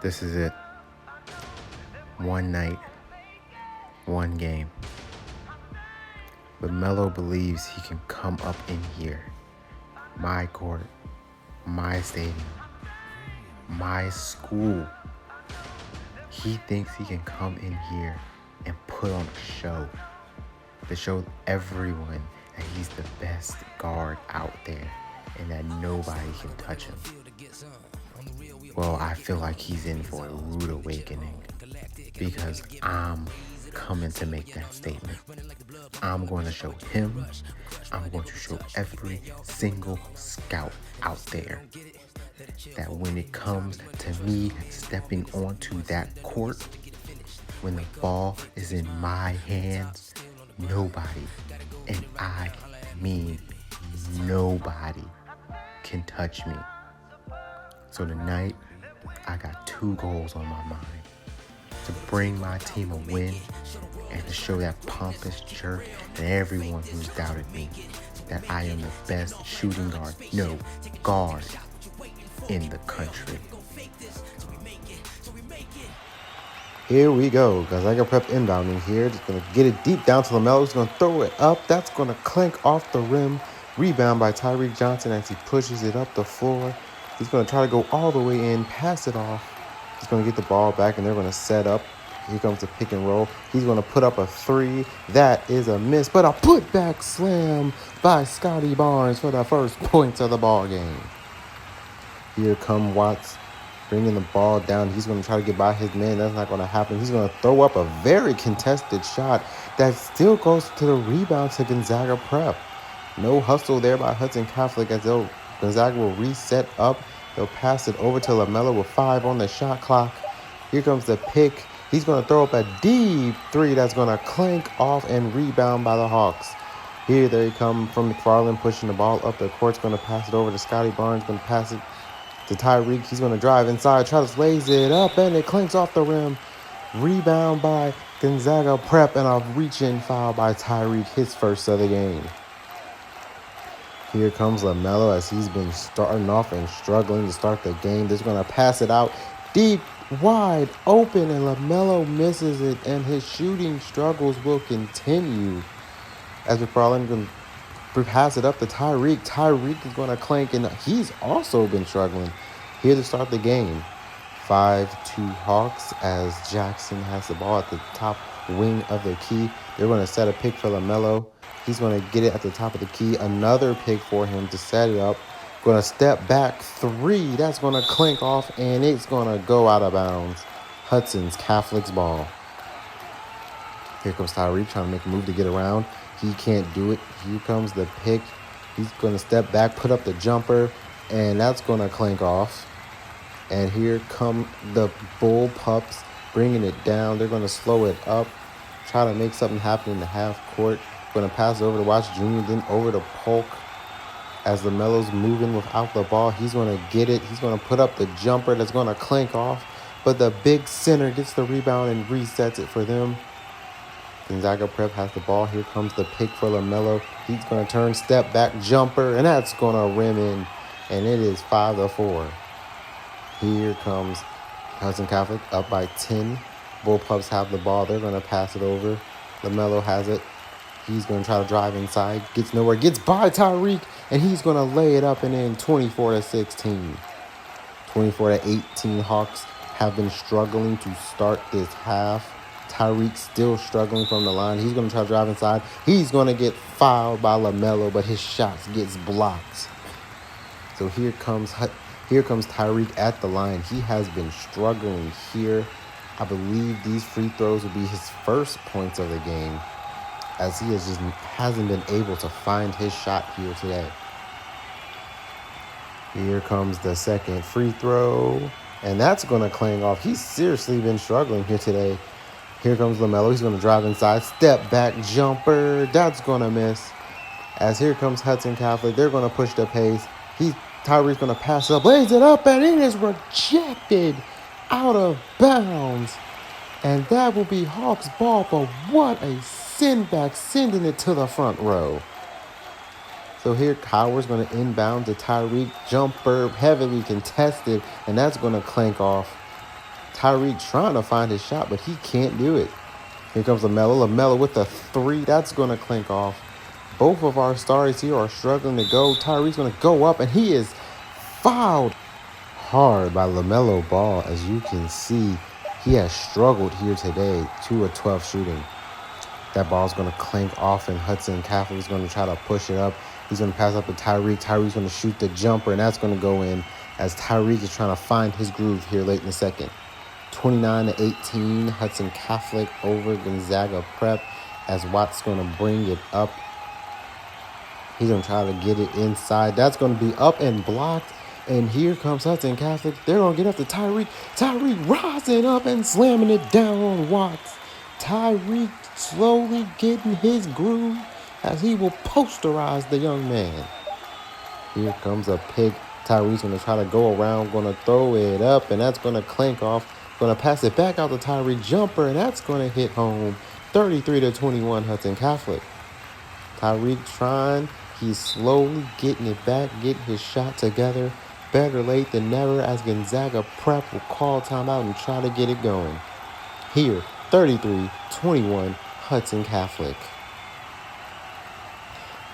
This is it. One night, one game. But Melo believes he can come up in here. My court, my stadium, my school. He thinks he can come in here and put on a show to show everyone that he's the best guard out there and that nobody can touch him. Well, I feel like he's in for a rude awakening because I'm coming to make that statement. I'm going to show him, I'm going to show every single scout out there that when it comes to me stepping onto that court, when the ball is in my hands, nobody, and I mean nobody, can touch me. So tonight, I got 2 goals on my mind. To bring my team a win and to show that pompous jerk and everyone who's doubted me that I am the best shooting guard, no, guard in the country. Here we go. Gonzaga Prep inbounding here. Just going to get it deep down to LaMelo. He's going to throw it up. That's going to clink off the rim. Rebound by Tyreek Johnson as he pushes it up the floor. He's going to try to go all the way in, pass it off. He's going to get the ball back, and they're going to set up. Here comes the pick and roll. He's going to put up a 3. That is a miss, but a putback slam by Scotty Barnes for the first points of the ball game. Here come Watts bringing the ball down. He's going to try to get by his man. That's not going to happen. He's going to throw up a very contested shot that still goes to the rebound to Gonzaga Prep. No hustle there by Hudson Catholic as Gonzaga will reset up. They'll pass it over to LaMelo with 5 on the shot clock. Here comes the pick. He's going to throw up a deep 3 that's going to clank off and rebound by the Hawks. Here they come from McFarland pushing the ball up the court. Going to pass it over to Scotty Barnes. Going to pass it to Tyreek. He's going to drive inside. Travis lays it up and it clanks off the rim. Rebound by Gonzaga Prep and a reach-in foul by Tyreek, his first of the game. Here comes LaMelo as he's been starting off and struggling to start the game. They're going to pass it out deep, wide open, and LaMelo misses it, and his shooting struggles will continue. As McFarland going to pass it up to Tyreek. Tyreek is going to clank, and he's also been struggling here to start the game. 5-2 Hawks as Jackson has the ball at the top wing of the key. They're going to set a pick for LaMelo. He's going to get it at the top of the key. Another pick for him to set it up. Going to step back 3. That's going to clink off, and it's going to go out of bounds. Hudson's Catholic's ball. Here comes Tyreek trying to make a move to get around. He can't do it. Here comes the pick. He's going to step back, put up the jumper, and that's going to clink off. And here come the Bull Pups bringing it down. They're going to slow it up, try to make something happen in the half court. Going to pass it over to Watts Jr., then over to Polk. As LaMelo's moving without the ball, he's going to get it. He's going to put up the jumper that's going to clank off. But the big center gets the rebound and resets it for them. Gonzaga Prep has the ball. Here comes the pick for LaMelo. He's going to turn, step back, jumper, and that's going to rim in. And it is 5-4. Here comes Hudson Catholic up by 10. Bullpups have the ball. They're going to pass it over. LaMelo has it. He's going to try to drive inside. Gets nowhere. Gets by Tyreek. And he's going to lay it up and in 24-16. 24-18 Hawks have been struggling to start this half. Tyreek still struggling from the line. He's going to try to drive inside. He's going to get fouled by LaMelo, but his shots gets blocked. So here comes Tyreek at the line. He has been struggling here. I believe these free throws will be his first points of the game, as he hasn't been able to find his shot here today. Here comes the second free throw, and that's going to clang off. He's seriously been struggling here today. Here comes LaMelo. He's going to drive inside, step back jumper. That's going to miss. As here comes Hudson Catholic. They're going to push the pace. Tyreek's going to pass up, lays it up, and it is rejected out of bounds. And that will be Hawks ball, but what a send back, sending it to the front row. So here, Howard's going to inbound to Tyreek. Jumper, heavily contested, and that's going to clank off. Tyreek trying to find his shot, but he can't do it. Here comes LaMelo. LaMelo with the three. That's going to clink off. Both of our stars here are struggling to go. Tyreek's going to go up, and he is fouled hard by LaMelo Ball. As you can see, he has struggled here today, 2 of 12 shooting. That ball's going to clink off, and Hudson Catholic is going to try to push it up. He's going to pass up to Tyreek. Tyreek's going to shoot the jumper, and that's going to go in as Tyreek is trying to find his groove here late in the second. 29-18, Hudson Catholic over Gonzaga Prep as Watt's going to bring it up. He's going to try to get it inside. That's going to be up and blocked. And here comes Hudson Catholic. They're going to get up to Tyreek. Tyreek rising up and slamming it down on Watts. Tyreek slowly getting his groove as he will posterize the young man. Here comes a pick. Tyreek's going to try to go around, going to throw it up, and that's going to clank off. Going to pass it back out to Tyreek jumper, and that's going to hit home. 33-21 Hudson Catholic. Tyreek trying. He's slowly getting it back, getting his shot together. Better late than never as Gonzaga Prep will call timeout and try to get it going. Here, 33-21 Hudson Catholic.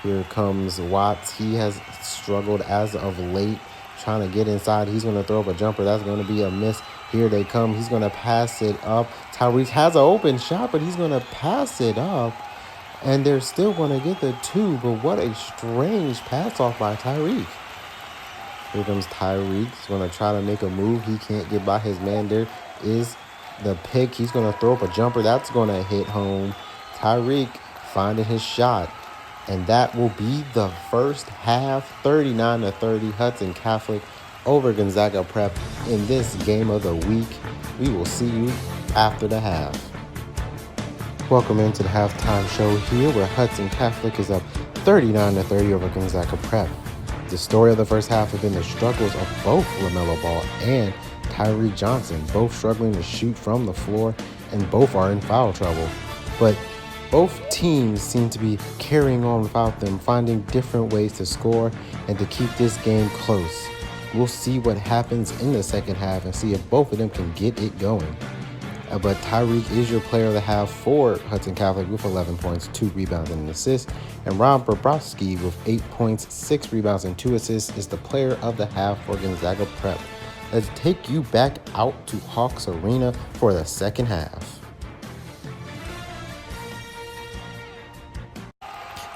Here comes Watts. He has struggled as of late trying to get inside. He's going to throw up a jumper. That's going to be a miss. Here they come. He's going to pass it up. Tyreek has an open shot, but he's going to pass it up. And they're still going to get the two. But what a strange pass off by Tyreek. Here comes Tyreek. He's going to try to make a move. He can't get by his man. There is the pick. He's going to throw up a jumper. That's going to hit home. Tyreek finding his shot. And that will be the first half, 39-30, Hudson Catholic over Gonzaga Prep in this game of the week. We will see you after the half. Welcome into the halftime show here where Hudson Catholic is up 39-30 over Gonzaga Prep. The story of the first half has been the struggles of both LaMelo Ball and Tyreek Johnson, both struggling to shoot from the floor, and both are in foul trouble. But both teams seem to be carrying on without them, finding different ways to score and to keep this game close. We'll see what happens in the second half and see if both of them can get it going. But Tyreek is your player of the half for Hudson Catholic with 11 points, 2 rebounds, and an assist. And Rob Bobrowski with 8 points, 6 rebounds, and 2 assists is the player of the half for Gonzaga Prep. Let's take you back out to Hawks Arena for the second half.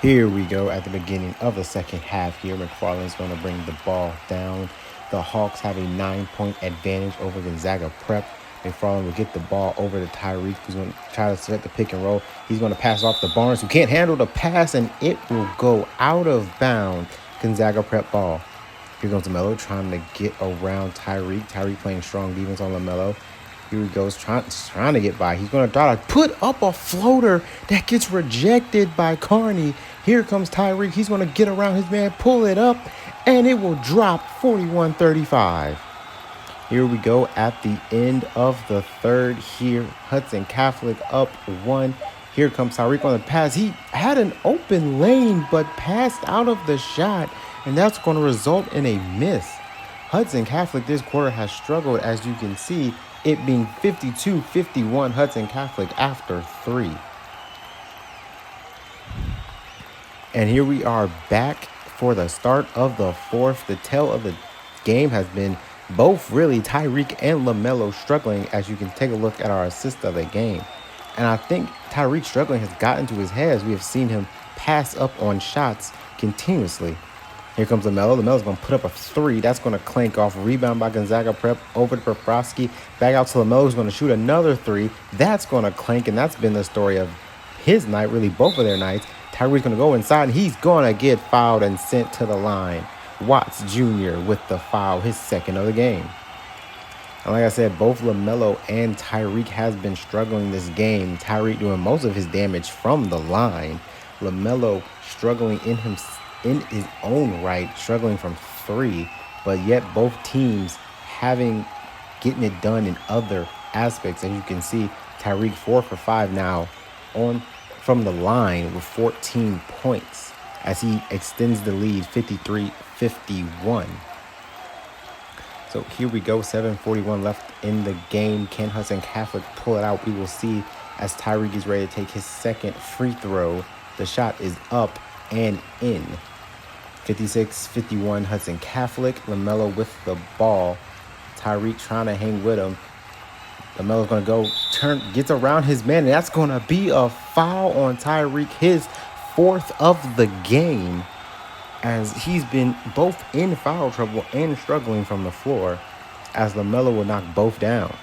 Here we go at the beginning of the second half here. McFarland's going to bring the ball down. The Hawks have a 9-point advantage over Gonzaga Prep. McFarland will get the ball over to Tyreek, who's going to try to set the pick and roll. He's going to pass off to Barnes, who can't handle the pass, and it will go out of bounds. Gonzaga Prep ball. Here goes LaMelo trying to get around Tyreek. Tyreek playing strong defense on LaMelo. Here he goes, trying to get by. He's going to try to put up a floater that gets rejected by Carney. Here comes Tyreek. He's going to get around his man, pull it up, and it will drop 41-35. Here we go at the end of the third here. Hudson Catholic up 1. Here comes Tyreek on the pass. He had an open lane, but passed out of the shot, and that's going to result in a miss. Hudson Catholic this quarter has struggled, as you can see, it being 52-51 Hudson Catholic after 3. And here we are back for the start of the fourth. The tale of the game has been both really Tyreek and LaMelo struggling, as you can take a look at our assist of the game. And I think Tyreek struggling has gotten to his head as we have seen him pass up on shots continuously. Here comes LaMelo. LaMelo's going to put up a 3. That's going to clank off. Rebound by Gonzaga Prep over to Bobrowski. Back out to LaMelo, who's going to shoot another 3. That's going to clank, and that's been the story of his night, really both of their nights. Tyreek's going to go inside, and he's going to get fouled and sent to the line. Watts Jr. with the foul, his second of the game. And like I said, both LaMelo and Tyreek has been struggling this game. Tyreek doing most of his damage from the line. LaMelo struggling in his own right, struggling from 3. But yet both teams getting it done in other aspects. As you can see, Tyreek 4 for 5 now from the line with 14 points as he extends the lead 53-51. So here we go, 7:41 left in the game. Can Hudson Catholic pull it out? We will see as Tyreek is ready to take his second free throw. The shot is up and in. 56-51 Hudson Catholic. LaMelo with the ball. Tyreek trying to hang with him. LaMelo's going to go, gets around his man, and that's going to be a foul on Tyreek, his fourth of the game, as he's been both in foul trouble and struggling from the floor, as LaMelo will knock both down.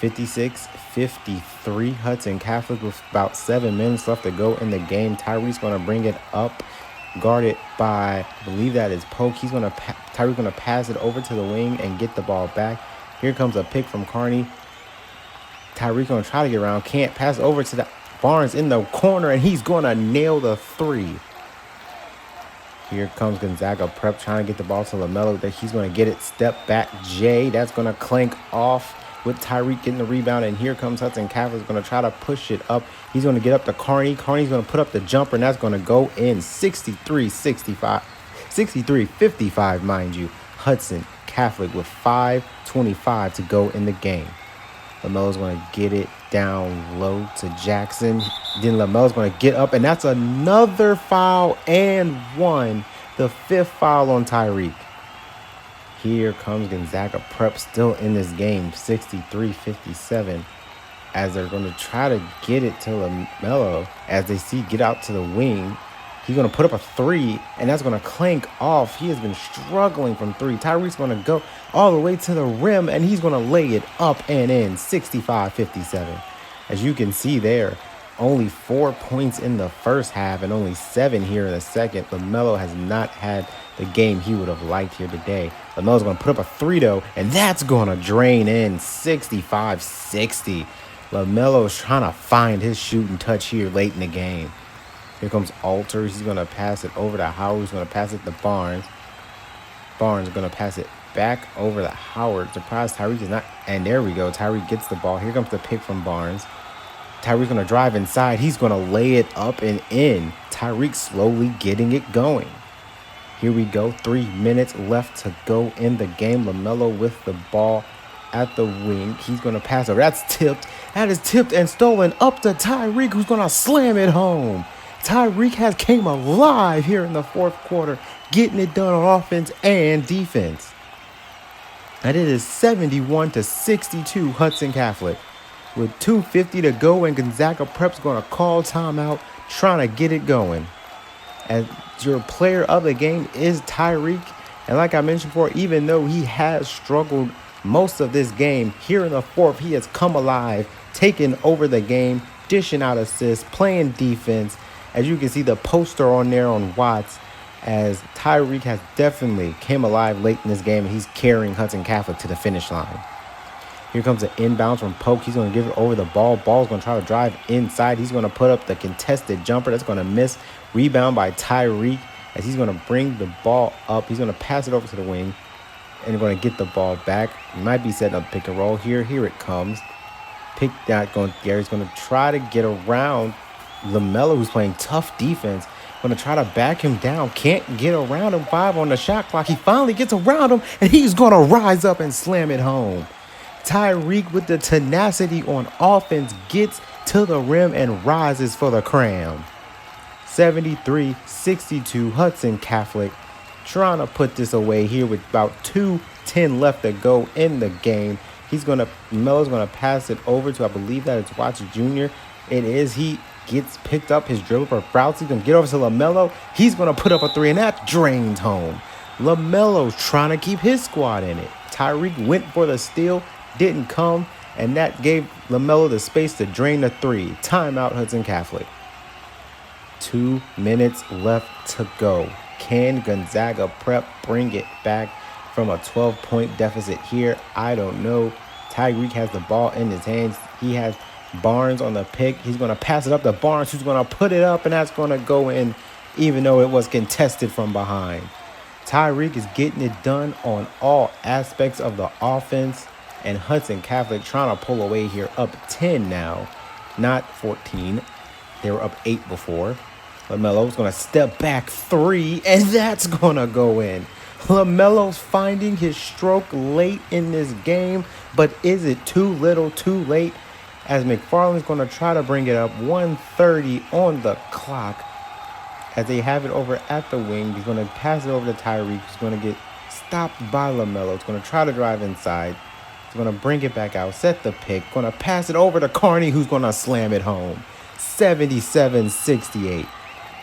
56-53 Hudson Catholic with about 7 minutes left to go in the game. Tyreek's going to bring it up, guarded by, I believe that is Polk. Tyreek's going to pass it over to the wing and get the ball back. Here comes a pick from Carney. Tyreek going to try to get around. Can't pass over to the Barnes in the corner, and he's going to nail the three. Here comes Gonzaga Prep trying to get the ball to LaMelo. That he's going to get it. Step back Jay. That's going to clank off with Tyreek getting the rebound. And here comes Hudson Catholic. Going to try to push it up. He's going to get up to Carney. Carney's going to put up the jumper, and that's going to go in. 63-55, mind you. Hudson Catholic with 5:25 to go in the game. LaMelo's going to get it down low to Jackson. Then LaMelo's going to get up, and that's another foul and one. The fifth foul on Tyreek. Here comes Gonzaga Prep still in this game, 63-57, as they're going to try to get it to LaMelo as they see get out to the wing. He's going to put up a three, and that's going to clank off. He has been struggling from three. Tyreek's going to go all the way to the rim, and he's going to lay it up and in, 65-57. As you can see there, only 4 points in the first half and only 7 here in the second. LaMelo has not had the game he would have liked here today. LaMelo's going to put up a three, though, and that's going to drain in, 65-60. LaMelo's trying to find his shooting touch here late in the game. Here comes Alters. He's going to pass it over to Howard. He's going to pass it to Barnes. Barnes is going to pass it back over to Howard. Surprise, Tyreek is not. And there we go. Tyreek gets the ball. Here comes the pick from Barnes. Tyreek's going to drive inside. He's going to lay it up and in. Tyreek slowly getting it going. Here we go. 3 minutes left to go in the game. LaMelo with the ball at the wing. He's going to pass over. That's tipped. That is tipped and stolen up to Tyreek, who's going to slam it home. Tyreek has came alive here in the fourth quarter, getting it done on offense and defense. And it is 71-62 Hudson Catholic. With 2:50 to go, and Gonzaga Prep's going to call timeout, trying to get it going. And your player of the game is Tyreek. And like I mentioned before, even though he has struggled most of this game, here in the fourth, he has come alive, taken over the game, dishing out assists, playing defense. As you can see the poster on there on Watts, as Tyreek has definitely came alive late in this game, and he's carrying Hudson Catholic to the finish line. Here comes an inbound from Polk. He's going to give it over the ball. Ball's going to try to drive inside. He's going to put up the contested jumper. That's going to miss. Rebound by Tyreek, as he's going to bring the ball up. He's going to pass it over to the wing and going to get the ball back. He might be setting up pick and roll here. Here it comes. Gary's going to try to get around LaMelo, who's playing tough defense. Going to try to back him down. Can't get around him. 5 on the shot clock. He finally gets around him, and he's going to rise up and slam it home. Tyreek with the tenacity on offense gets to the rim and rises for the crown. 73-62 Hudson Catholic trying to put this away here with about 2:10 left to go in the game. Melo's going to pass it over to, I believe that it's Watts Jr. It is. He gets picked up his dribble for Frouts. He's going to get over to LaMelo. He's going to put up a three, and that drains home. LaMelo's trying to keep his squad in it. Tyreek went for the steal, didn't come, and that gave LaMelo the space to drain the three. Timeout, Hudson Catholic. 2 minutes left to go. Can Gonzaga Prep bring it back from a 12-point deficit here? I don't know. Tyreek has the ball in his hands. He has Barnes on the pick. He's going to pass it up to Barnes, who's going to put it up, and that's going to go in, even though it was contested from behind. Tyreek is getting it done on all aspects of the offense, and Hudson Catholic trying to pull away here, up 10 now, not 14. They were up 8 before. LaMelo's going to step back 3, and that's going to go in. LaMelo's finding his stroke late in this game, but is it too little too late? As McFarland's going to try to bring it up, 1:30 on the clock. As they have it over at the wing, he's going to pass it over to Tyreek. He's going to get stopped by LaMelo. He's going to try to drive inside. He's going to bring it back out, set the pick. Going to pass it over to Carney, who's going to slam it home. 77-68.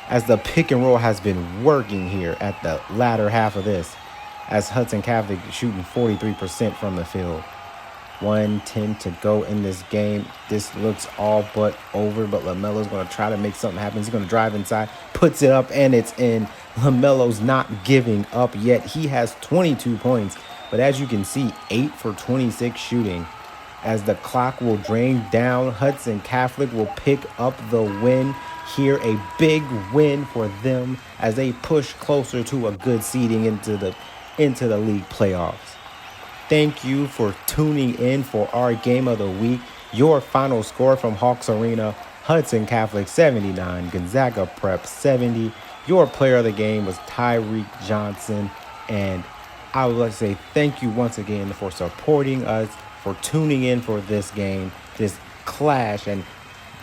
As the pick and roll has been working here at the latter half of this. As Hudson Catholic shooting 43% from the field. 1:10 to go in this game. This looks all but over, but LaMelo's going to try to make something happen. He's going to drive inside, puts it up, and it's in. LaMelo's not giving up yet. He has 22 points, but as you can see, 8 for 26 shooting. As the clock will drain down, Hudson Catholic will pick up the win here. A big win for them as they push closer to a good seeding into the league playoffs. Thank you for tuning in for our game of the week. Your final score from Hawks Arena: Hudson Catholic 79, Gonzaga Prep 70. Your player of the game was Tyreek Johnson. And I would like to say thank you once again for supporting us, for tuning in for this game, this clash. And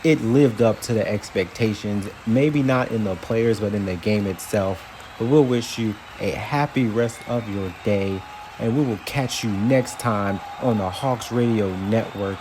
it lived up to the expectations, maybe not in the players, but in the game itself. But we'll wish you a happy rest of your day. And we will catch you next time on the Hawks Radio Network.